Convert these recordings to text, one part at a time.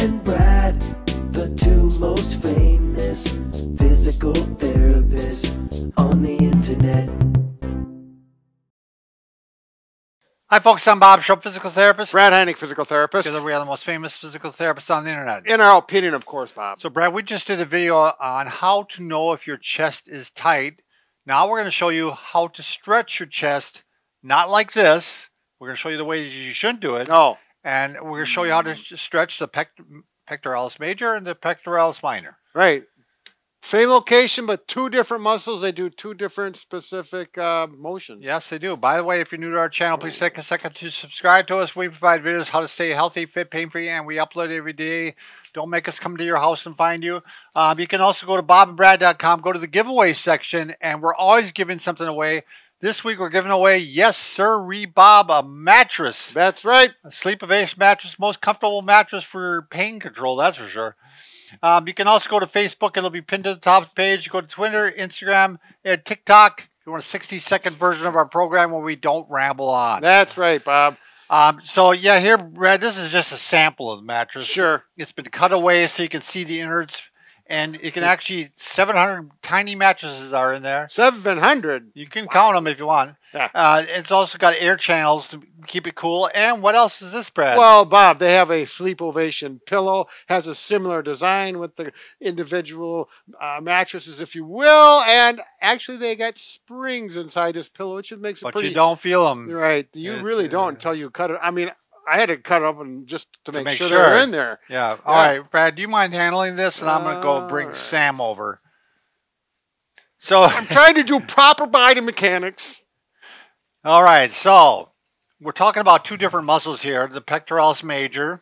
and Brad, the two most famous physical therapists on the internet. Hi folks, I'm Bob Schrupp, physical therapist. Brad Heineck, physical therapist. Together we are the most famous physical therapists on the internet. In our opinion, of course, Bob. So Brad, we just did a video on how to know if your chest is tight. Now we're going to show you how to stretch your chest, not like this. We're going to show you the ways you shouldn't do it. No. And we're going to show you how to stretch the pectoralis major and the pectoralis minor. Right. Same location, but two different muscles. They do two different specific motions. Yes, they do. By the way, if you're new to our channel, please take a second to subscribe to us. We provide videos how to stay healthy, fit, pain-free, and we upload every day. Don't make us come to your house and find you. You can also go to bobandbrad.com, go to the giveaway section, and we're always giving something away. This week we're giving away, yes sir, Bob, a mattress. That's right. A Sleepovation mattress, most comfortable mattress for pain control, that's for sure. You can also go to Facebook. It'll be pinned to the top of the page. Go to Twitter, Instagram, and TikTok. If you want a 60-second version of our program where we don't ramble on. That's right, Bob. So, yeah, here, Brad, this is just a sample of the mattress. Sure. It's been cut away so you can see the innards. And you can actually, 700 tiny mattresses are in there. 700? You can count them if you want. Yeah. It's also got air channels to keep it cool. And what else is this, Brad? Well, Bob, they have a Sleepovation pillow. Has a similar design with the individual mattresses, if you will. And actually, they got springs inside this pillow, which makes it but pretty... you don't feel them. Right. You really don't until you cut it. I mean... I had to cut it open just to make sure they're they're in there. Yeah. All right, Brad, do you mind handling this? And I'm going to go bring right. Sam over. So I'm trying to do proper body mechanics. All right, so we're talking about two different muscles here. The pectoralis major,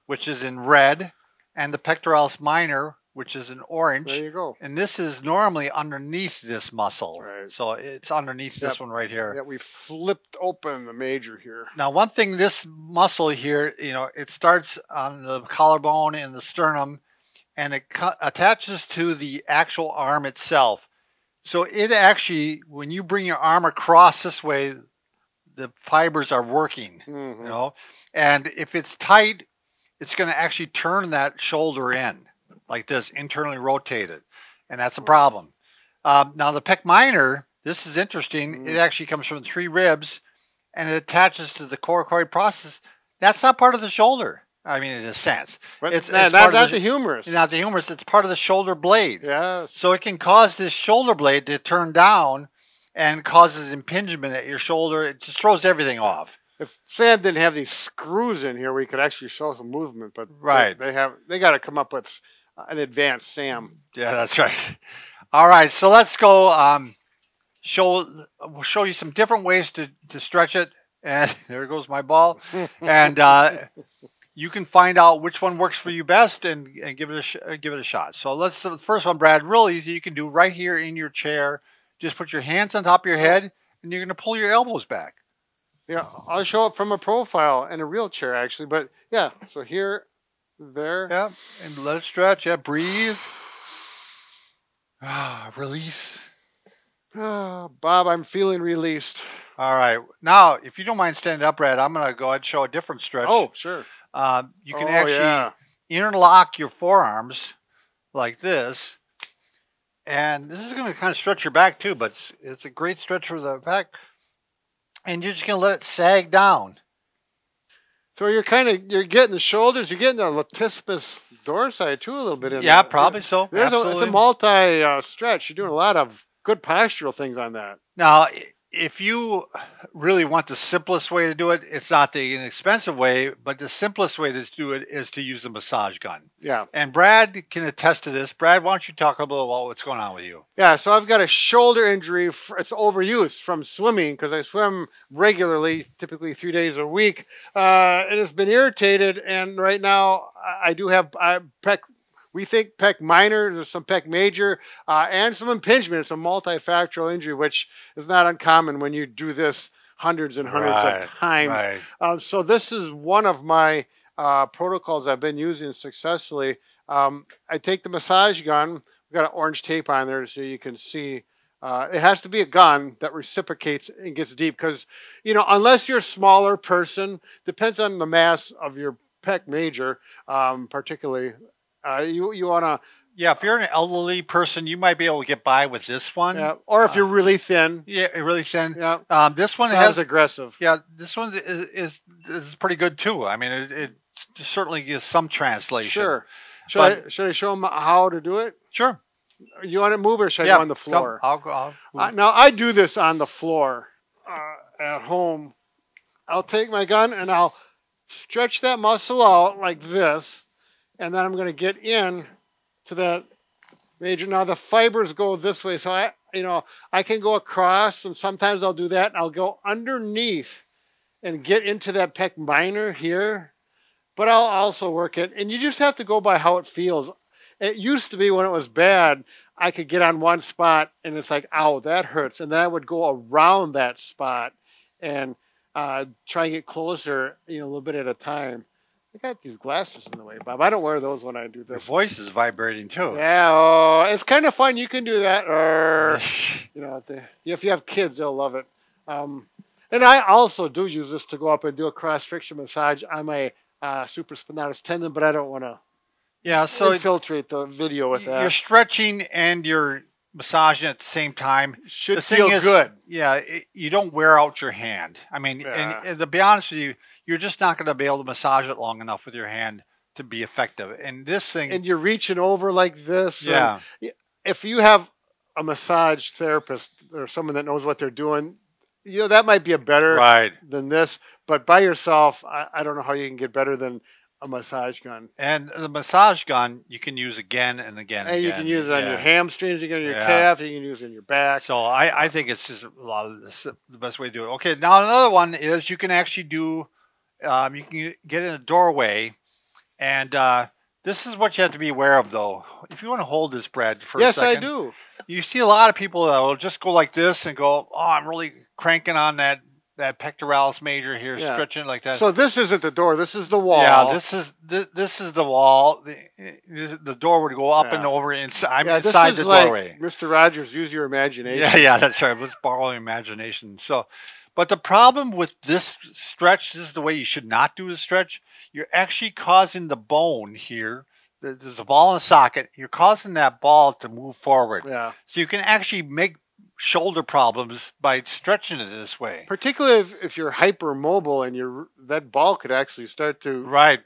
which is in red, and the pectoralis minor, which is in orange. There you go. And this is normally underneath this muscle. Right. So it's underneath this one right here. Yeah, we flipped open the major here. Now, one thing, this muscle here, you know, it starts on the collarbone and the sternum, and it attaches to the actual arm itself. So it actually, when you bring your arm across this way, the fibers are working, you know. And if it's tight, it's going to actually turn that shoulder in. Like this, internally rotated, and that's a problem. Now the pec minor, this is interesting. It actually comes from 3 ribs, and it attaches to the coracoid process. That's not part of the shoulder. I mean, in a sense, but it's not the humerus. Not the humerus. It's part of the shoulder blade. Yes. So it can cause this shoulder blade to turn down, and causes impingement at your shoulder. It just throws everything off. If Sam didn't have these screws in here, we could actually show some movement. But right, they got to come up with an advanced Sam. Yeah, that's right. All right, so let's go. We'll show you some different ways to stretch it. And there goes my ball. And you can find out which one works for you best and give it a shot. So the first one, Brad, real easy. You can do right here in your chair. Just put your hands on top of your head, and you're going to pull your elbows back. Yeah, I'll show it from a profile in a real chair, actually. But yeah, so here. There. Yeah, and let it stretch. Yeah, breathe. Release. Bob, I'm feeling released. All right. Now, if you don't mind standing up, Brad, I'm going to go ahead and show a different stretch. Oh, sure. You can actually interlock your forearms like this. And this is going to kind of stretch your back too, but it's a great stretch for the back. And you're just going to let it sag down. So you're getting the shoulders, you're getting the latissimus dorsi too a little bit in there. Yeah, probably so. It's a multi stretch. You're doing a lot of good postural things on that. Now, if you really want the simplest way to do it, it's not the inexpensive way, but the simplest way to do it is to use a massage gun. Yeah. And Brad can attest to this. Brad, why don't you talk a little about what's going on with you? Yeah, so I've got a shoulder injury. It's overuse from swimming because I swim regularly, typically 3 days a week. It has been irritated, and right now I do have pec. We think pec minor, there's some pec major, and some impingement. It's a multifactorial injury, which is not uncommon when you do this hundreds and hundreds of times. Right. So this is one of my protocols I've been using successfully. I take the massage gun. We've got an orange tape on there so you can see. It has to be a gun that reciprocates and gets deep because, you know, unless you're a smaller person, depends on the mass of your Pec Major, particularly. You want to, Yeah, if you're an elderly person, you might be able to get by with this one. yeah, or if you're really thin. Yeah, really thin. Yeah. This one It's not has as aggressive. Yeah, this one is pretty good too. I mean, it certainly gives some translation. Sure. Should I show them how to do it? Sure. You want to move or should I go on the floor? I'll go. Now, I do this on the floor at home. I'll take my gun and I'll stretch that muscle out like this, and then I'm going to get in to that major. Now, the fibers go this way, so I can go across, and sometimes I'll do that, and I'll go underneath and get into that pec minor here, but I'll also work it, and you just have to go by how it feels. It used to be when it was bad, I could get on one spot and it's like, ow, that hurts. And then I would go around that spot and try and get closer, a little bit at a time. I got these glasses in the way, Bob. I don't wear those when I do this. Your voice is vibrating too. Yeah, it's kind of fun. You can do that. If you have kids, they'll love it. And I also do use this to go up and do a cross-friction massage on my supraspinatus tendon, but I don't want to infiltrate the video with that. You're stretching and you're massaging at the same time. Should feel good. Yeah, you don't wear out your hand. I mean, and to be honest with you, you're just not going to be able to massage it long enough with your hand to be effective. And this thing... And you're reaching over like this. Yeah. If you have a massage therapist or someone that knows what they're doing, that might be a better than this. But by yourself, I don't know how you can get better than a massage gun. And the massage gun you can use again and again and again. You can use it on your hamstrings, you can use it on your calf, you can use it on your back. So I think it's just a lot of this, the best way to do it. Okay, now another one is you can actually do, you can get in a doorway, and this is what you have to be aware of though. If you want to hold this, Brad, for a second. Yes, I do. You see a lot of people that will just go like this and go, oh, I'm really cranking on that pectoralis major here, stretching like that. So this isn't the door. This is the wall. Yeah, this is the wall. The door would go up and over inside the doorway. Mr. Rogers, use your imagination. Yeah, that's right. Let's borrow imagination. So, but the problem with this stretch, this is the way you should not do the stretch. You're actually causing the bone here. There's a ball in a socket. You're causing that ball to move forward. Yeah. So you can actually make shoulder problems by stretching it this way. Particularly if you're hypermobile and that ball could actually start to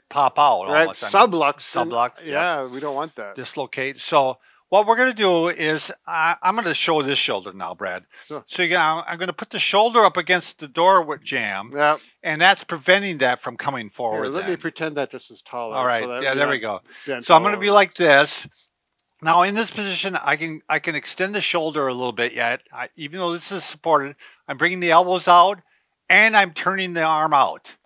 pop out. Right, almost. sublux. Yeah, we don't want that. Dislocate. So what we're going to do is I'm going to show this shoulder now, Brad. Sure. So I'm going to put the shoulder up against the door jamb. Yeah. And that's preventing that from coming forward. Here, let me pretend that this is taller. All right. So there we go. So I'm going to be like this. Now in this position, I can extend the shoulder a little bit yet. Even though this is supported, I'm bringing the elbows out and I'm turning the arm out.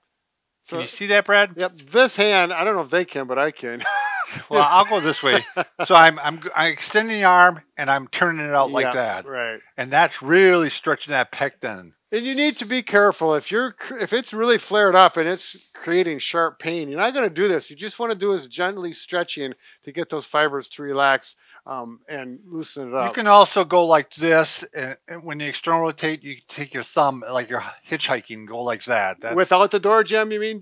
So, can you see that, Brad? Yep. This hand, I don't know if they can, but I can. Well, I'll go this way. So I'm extending the arm and I'm turning it out like that. Right. And that's really stretching that pec tendon. And you need to be careful if it's really flared up and it's creating sharp pain. You're not going to do this. You just want to do is gently stretching to get those fibers to relax and loosen it up. You can also go like this, and when you external rotate, you take your thumb like you're hitchhiking. Go like that. Without the door jamb, you mean?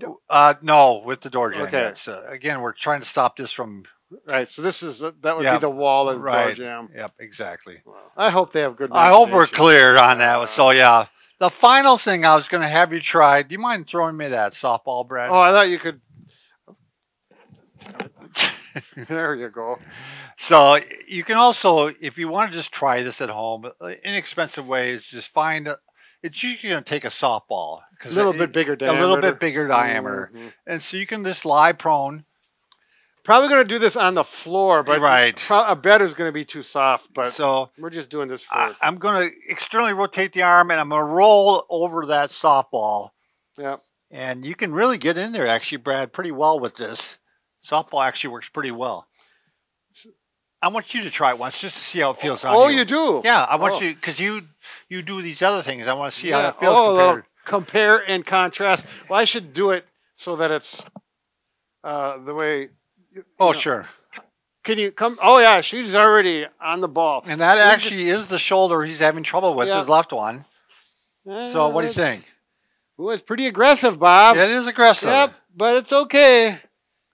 No, with the door jamb. Okay. Again, we're trying to stop this from. Right. So that would be the wall and door jamb. Yep. Exactly. Wow. I hope they have good. I hope we're clear on that. So yeah. The final thing I was going to have you try. Do you mind throwing me that softball, Brad? Oh, I thought you could. There you go. So you can also, if you want to just try this at home, inexpensive way is just find it's usually going to take a softball. A little bit bigger diameter. A little bit bigger diameter. Mm-hmm. And so you can just lie prone. Probably going to do this on the floor, but a bed is going to be too soft. But so we're just doing this first. I'm going to externally rotate the arm, and I'm going to roll over that softball. Yep. And you can really get in there, actually, Brad, pretty well with this. Softball actually works pretty well. I want you to try it once just to see how it feels on you. Oh, you do? Yeah, I want you, because you do these other things. I want to see how it feels compared. Compare and contrast. Well, I should do it so that it's the way... sure. Can you come? Oh, yeah, she's already on the ball. And that actually is the shoulder he's having trouble with, his left one. So what do you think? Ooh, it's pretty aggressive, Bob. It is aggressive. Yep. but it's okay.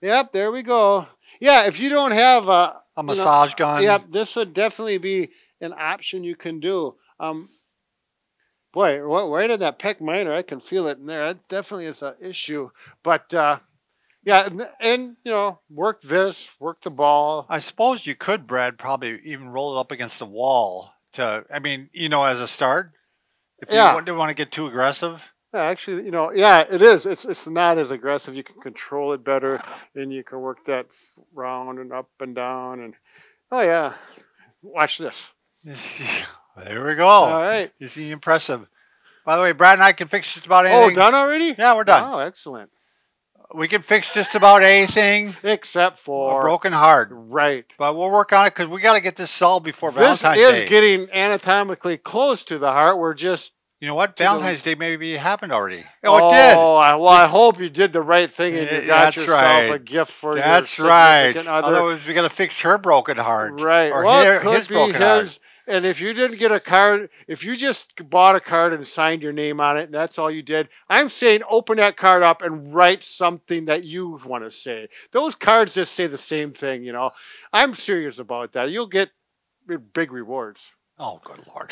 Yep, there we go. Yeah, if you don't have A massage gun. Yep, this would definitely be an option you can do. Boy, right in that Pec Minor, I can feel it in there. That definitely is an issue. But yeah, and you know, work this, work the ball. I suppose you could, Brad, probably even roll it up against the wall to, I mean, you know, as a start. If you didn't want to get too aggressive. Yeah, actually, you know, yeah, it is. It's not as aggressive. You can control it better, and you can work that round and up and down. And oh yeah, watch this. There we go. All right. You see, impressive. By the way, Brad and I can fix just about anything. Oh, done already? Yeah, we're done. Oh, excellent. We can fix just about anything except for a broken heart. Right. But we'll work on it because we got to get this solved before Valentine's Day. This is getting anatomically close to the heart. We're just... You know what? Valentine's Day maybe happened already. Oh, it did. Well, I hope you did the right thing and you got yourself a gift for your significant other. Otherwise, we got to fix her broken heart. Right. Or well, his broken heart. And if you didn't get a card, if you just bought a card and signed your name on it and that's all you did, I'm saying open that card up and write something that you want to say. Those cards just say the same thing, you know. I'm serious about that. You'll get big rewards. Oh, good Lord.